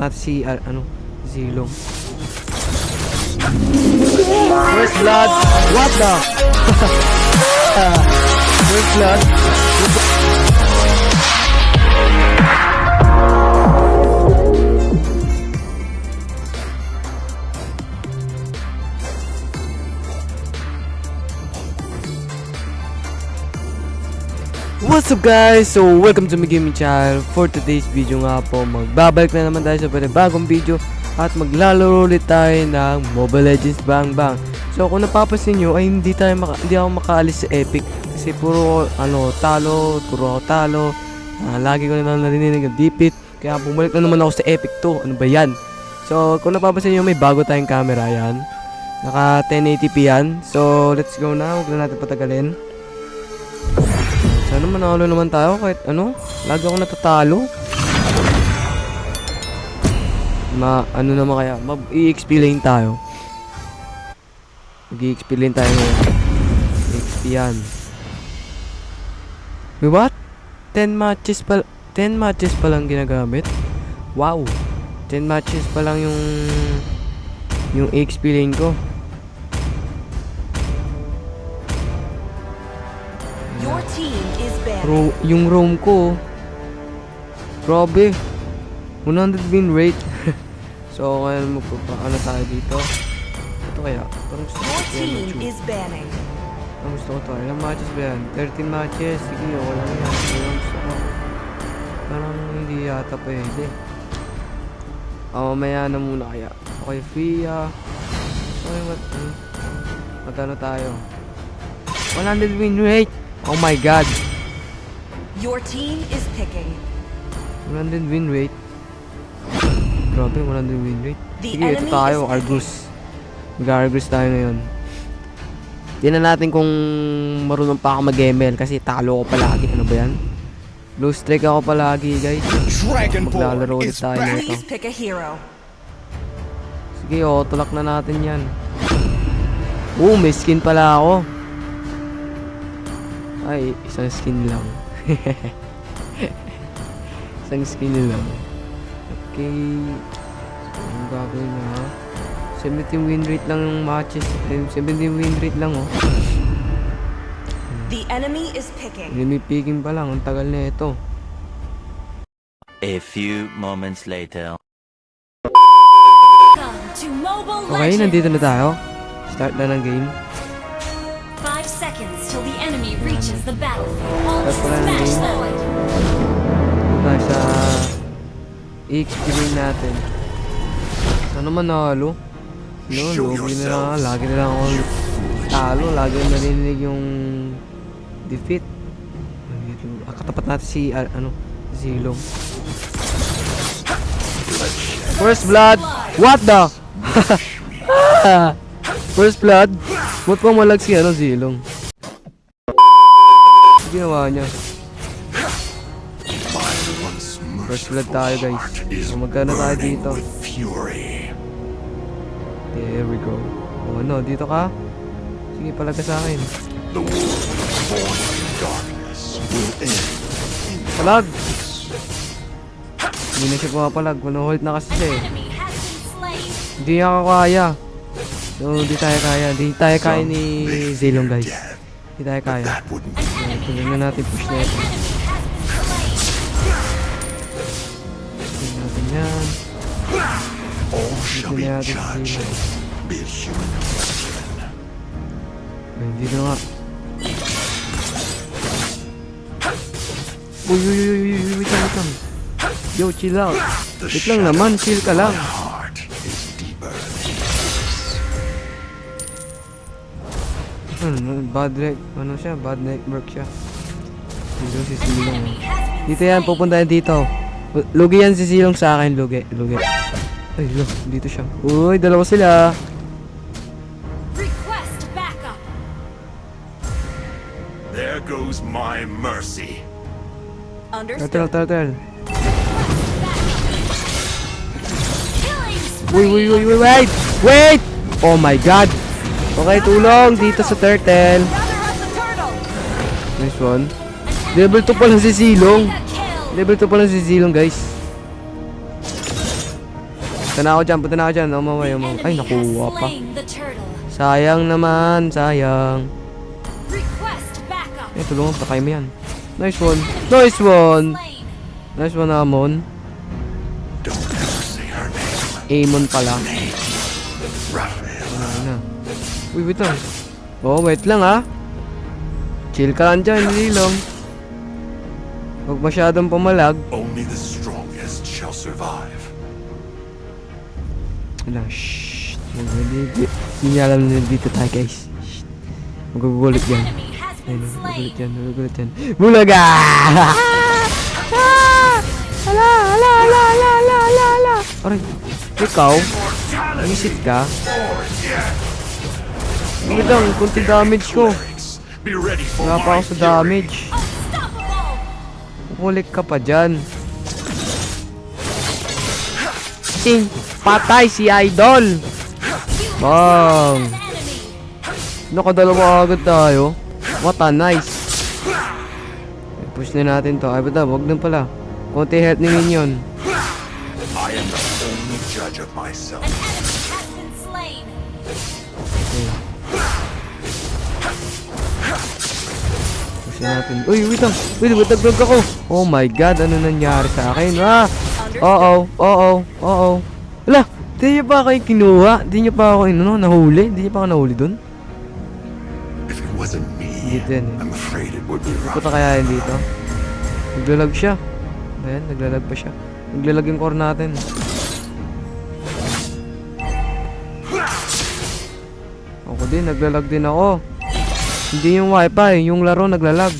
natin si, Zilong. First blood! What the? First blood? What's up guys? So welcome to my gaming channel. For today's video nga po, magbabalik na naman tayo sa bagong video at maglalaro ulit tayo ng Mobile Legends Bang Bang. So kung napapansin nyo ay hindi ako makaalis sa Epic kasi puro talo, puro ako talo. Lagi ko na narinig ang dipit. Kaya bumalik na naman ako sa Epic 2. Ano ba yan? So kung napapansin nyo may bago tayong camera yan. Naka 1080p yan. So let's go na. Huwag na natin patagalin. Sana manalo naman tayo kahit lagi ako natatalo. Naman kaya, mag-i-XP lane tayo. Mag-i-XP lane tayo ngayon. XP yan. Wait, what? 10 matches pa lang ginagamit? Wow! 10 matches pa lang yung XP lane ko. Your team is banned. Yung roam ko, grabe, 100 win rate. So kaya magpapaano tayo dito. Ito kaya parang gusto ko Your team is banning. Parang gusto ko to. Ilang matches ba yan? 13 matches. Sige, wala na yan. Gusto ko. Parang hindi yata pwede. Mamaya na muna kaya. Okay, Fia. Okay, magkano tayo? 100 win rate. Oh my god. Your team is picking. 100 win rate. Grabe, 100 win rate. The Sige, ito tayo, Argus. Mag-Argus tayo ngayon. Tingnan natin kung marunong pa ako mag-ML kasi talo ko palagi. Ano ba yan? Blue streak ako palagi, guys. Maglalaro ulit tayo nito. Please pick a hero. Sige, tulak na natin yan. May skin pala ako. Ay, isang skin lang. Isang skin lang. Okay. Ang gagawin na 17 win rate lang yung matches. 17 win rate lang The enemy is picking. Enemy picking pa lang. Ang tagal na ito. A few moments later. Okay, nandito na tayo. Start na ng game. 5 seconds till the enemy reaches the battlefield. All Start pala ng smash game. them. Tayo sa XP lane natin. Sana manalo. Lugi na lang. Lagi na lang ako talo. Lagi na narinig yung defeat. Katapat natin si Zilong. First blood. What the? First blood. Ba't pang malag si Zilong? Ginawa niya. First blood tayo, guys. So, magkano tayo dito? There we go. Dito ka? Sige, palag ka sa akin. Palag! Hindi na siya pumapalag. Hold na kasi siya eh. Enemy has been slain. Hindi niya ako kaya. So, hindi tayo kaya. Hindi tayo kaya ni Zilong, guys. Hindi tayo kaya. Tuloy na natin push na ito. Tuloy natin yan. Tuloy natin si Zilong. Ay, hindi na nga. Uy, wait lang. Yo, chill out. Wait lang naman, chill ka lang. Bad network siya. Dito si Silong. Dito yan, pupunta yan dito. Lugi yan si Silong sa akin, lugi. Ay, dito siya. Uy, dalawa sila. Request backup. There goes my mercy. Understood. Turtle. Killing spree. Wait! Oh my god! Okay, tulong dito sa turtle. Nice one. Level 2 pa lang si Zilong. Kill. Level 2 pa lang si Zilong, guys. Punta na ako dyan. Umaway. Enemy Ay, has nakuha pa. slain the turtle. Sayang naman, sayang. Request backup. Tulungan, patay mo yan. Nice one. Nice one. Slain. Nice one, Amon. Don't ever say her name. Amon pala. Raphael. Ano na. Uy, wait lang. Oh, wait lang ha. Chill ka lang dyan, Zilong. Huwag masyadong pumalag. Only the strongest shall survive. Wala, shhh. Hindi niya alam na dito tayo, guys. Shhh. Magugulit yan. Enemy has Ayun, been slain. magugulit yan. Bulaga! Ala! Aray, ikaw? Isit ka? Hindi lang, kunti damage ko. Be ready for Wala pa my ako sa fury. damage. Unstoppable. Kukulik ka pa dyan. Sing! Patay si Idol! Bang! An enemy. Nakadalawa agad tayo. What a nice. Push na natin to. Ay, bata, wag lang pala. Konti health ni Minion. I am the only judge of myself. An enemy has been slain. Push na natin. Uy, wait lang. Wait, naglag ako. Oh my god, ano nangyari sa akin? Ah! Oo. Wala, di niyo pa ako yung kinuha. Di niyo pa ako nahuli. Di niyo pa ako nahuli dun. If it wasn't me, Dito yan eh. I'm afraid it would be Puta rough. kaya yun dito. Naglalag siya. Ayan, naglalag pa siya. Naglalag yung core natin. Ako din, naglalag din ako. Hindi yung wifi, yung laro naglalag.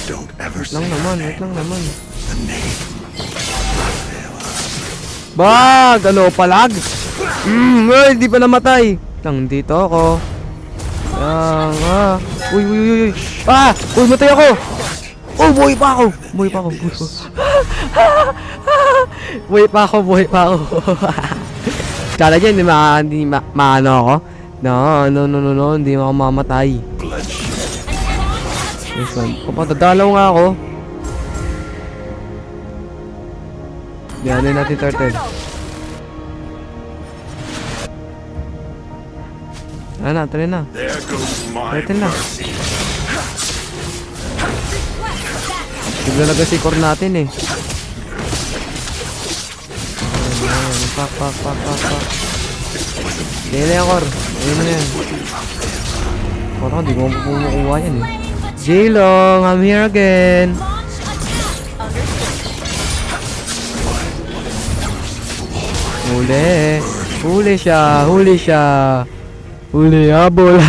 Don't ever Wait say lang her naman, name. wait lang naman. The name. Bag! Ano, palag? Ay, di pa namatay. Lang, dito ako. Lang, Uy. Uy, matay ako. Oh, buhay pa ako. Buhay pa ako. Kala dyan, hindi maano ako? No, hindi ako mamatay. This one. Papadadalaw nga ako. Diyanin natin turtle. Tara na. There goes my Turtle na. mercy. Naglalaga si core natin eh. Ayan. Pak. Dahil na yan, core. Ayun na yan. Parang di ko makukuha yan eh. Jilong, I'm here again. Launch attack. Huli siya. Habol.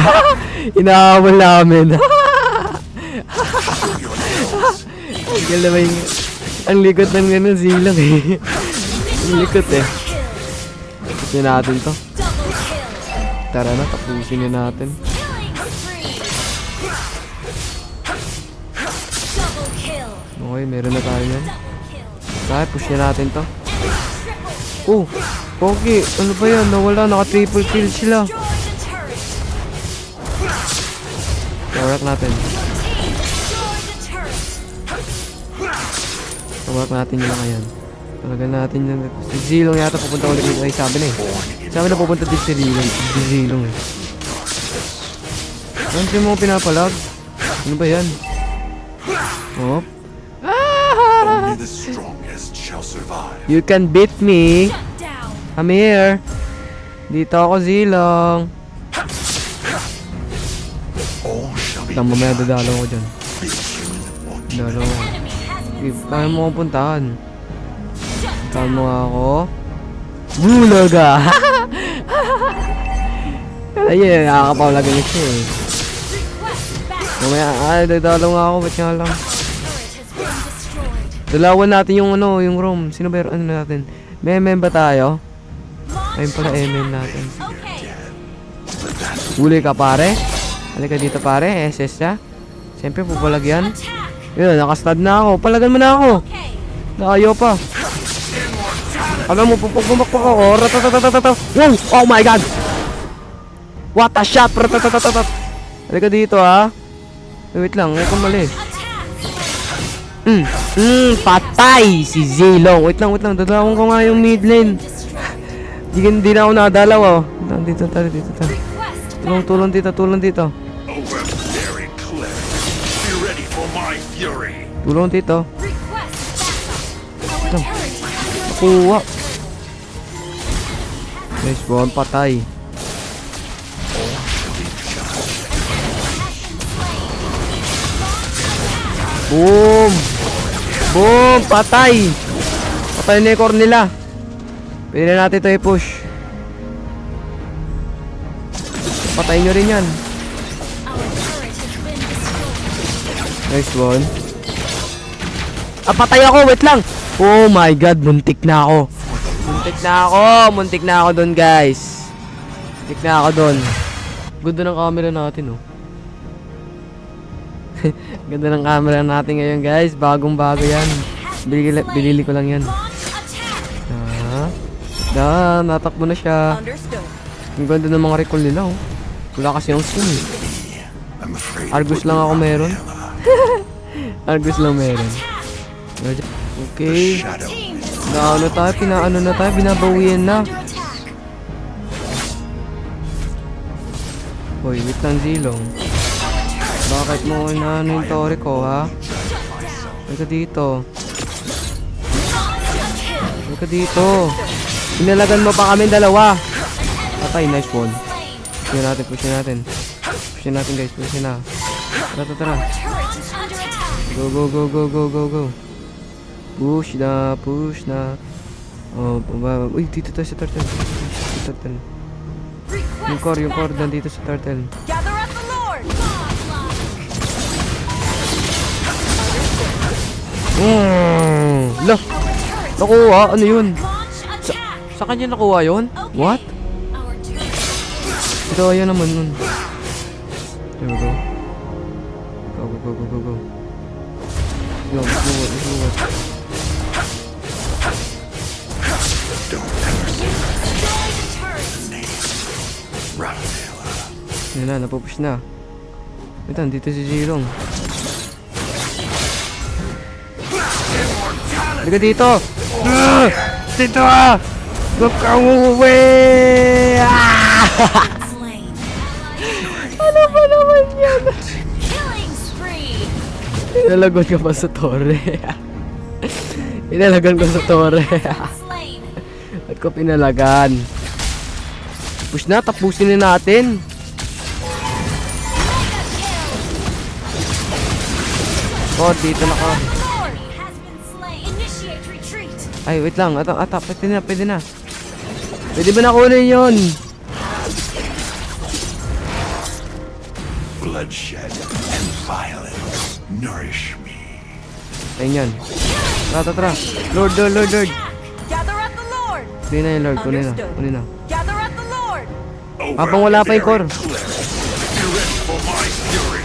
Inahabol namin. Ang likot ng ganun silang eh. Ang likot eh. Tapusin natin to. Double kill. Tara na, tapusin na natin. Killing spree. Double kill. Okay, meron na tayo yan. Double kill. Kaya, push na natin to. Triple. Oh, okay. Ano ba yan? Nawala, naka-triple kill sila. Destroy the turret. Kawarak natin. Destroy the turret. Kawarak natin yun lang yan. Talaga natin yun. Si Zilong yata pupunta ulit dito. Ay, sabi na eh. Sabi na pupunta dito si Zilong eh. Ano mo pinapalag? Ano ba yan? Oh. Only the strongest shall survive. You can beat me. Shut down. I'm here. Dito ako, Zilong. All shall be Tama, mamaya judged. dadalaw ko dyan. Be human or Dadalaw ko. Enemy has been Kaya slain. mo akong puntahan. Shut Puntahan mo down. nga ako. Bulaga! Ayun, nakakapawalaga na siya eh. Request backup. Mamaya, dadalaw nga ako. Ba't nga lang? Turret has been destroyed. Dalawan natin yung yung room. Sino ba ano natin? MM ba tayo? Ayun pala MM natin. Okay. Huli ka pare. Halika dito pare. SS siya. Siyempre pupalag yan. Attack. Yun, nakastad na ako. Palagan mo na ako. Okay. Nakayo pa. Alam mo, pumakpak ako. Ratatatatatatat. Wow! Oh my god! What a shot! Ratatatatatatat. Halika dito ha. Wait lang, ito mali. Attack. Patay si Zilong. Wait lang. Dadalawin ko nga yung mid lane. Di na ako nadalaw, oh. Dito tayo. Request Tulong dito. Oh, we're very clever. Be ready for my fury. Tulong dito. Request backup. Our turret is under Kuha. Nice one, patay. Boom, patay. Patay na yung core nila. Pwede na natin ito i-push. Patay nyo rin yan. Our turret has been destroyed. Nice one. Patay ako, wait lang. Oh my god, muntik na ako dun, guys. Ganda ng camera natin, oh. Ganda ng camera natin ngayon, guys. Bagong-bago yan. Binili ko lang yan. Launch attack. Natakbo na siya. Understood. Ang ganda ng mga recall nila, oh. Wala kasi yung skin, eh. I'm afraid Argus lang ako meron. Argus lang meron. Okay. shadow. Pinaano na tayo, binabawian na. Under attack. Hoy, wait lang, Zilong. Bakit mo inaano yung tore ko, ha? Halika dito. Inalagan mo pa kami dalawa. Patay, nice one. Pushin natin, guys. Pushin na. Tara. Turret is under attack. Go. Push na. Oh, uy, dito tayo sa turtle. Request Yung core nandito sa turtle. Gather at the Lord. Lah, nakuha. Ano yun? Launch attack. Sa kanya nakuha yun? What? Our turret. Ito, ayan naman nun. There we go. Go. Yo, let's do it. Yan na, napupush na. Ito, dito si Zilong. Halika dito! Dito ah! Huwag kang uuwi! Slain. Ano ba naman yan? Killing spree. Inalagon ka pa sa torre. Slain. At ko pinalagan. Push na, tapusin na natin. Oh, dito na ka. Lord has been slain. Initiate retreat. Ay, wait lang. Pwede na. Pwede ba nakunin yun? Bloodshed and violence nourish me. Ayun yan. Tara. Lord. Gather at the Lord. Kunin na yung Lord. Kunin na. Gather at the Lord. Oh, Habang we're wala pa yung core. very clever. Be ready for my fury.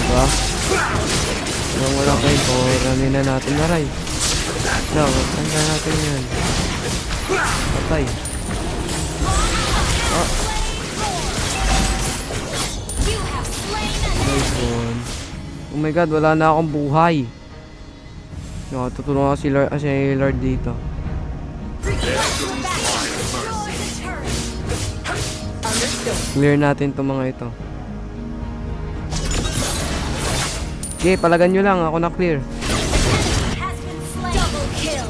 Diba? Habang wala pa yung core, ranin na natin na ray. Tanda natin yan. Patay. You have slain an Nice one. Oh my god, wala na akong buhay. Tutulungan ko si Lord dito. Clear natin itong mga ito. Okay, palagan nyo lang. Ako na clear. has been slain. Double kill.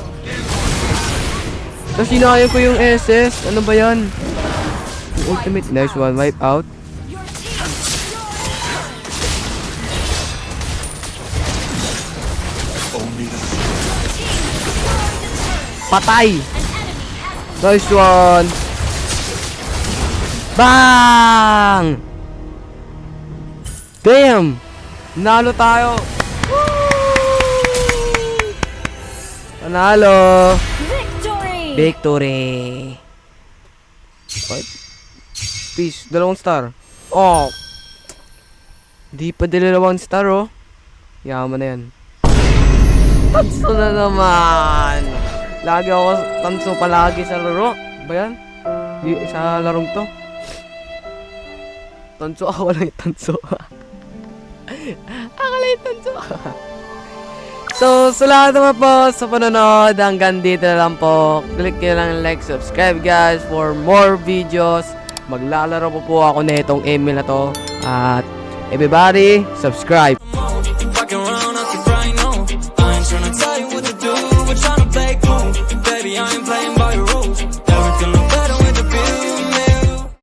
Tapos sinayang ko yung SS. Ano ba yan? Yung ultimate. Nice one. Wipe out. Your team Only the Patay! An enemy has Nice one! Bang! Damn! Nalo tayo! Panalo! victory. Victory! What? Peace, 2 star. Oh! Di pa 2 star, oh. Yaman na yan. Tanso na naman! Lagi ako tanso palagi sa laro. Ba yan? Sa larong to. Tanso ako lang yung tanso. Ang liit ng joke. So, sa lahat naman po sa panonood, hanggang dito na lang po. Click nyo lang like, subscribe guys for more videos. Maglalaro po ako na itong email na to. At everybody, subscribe.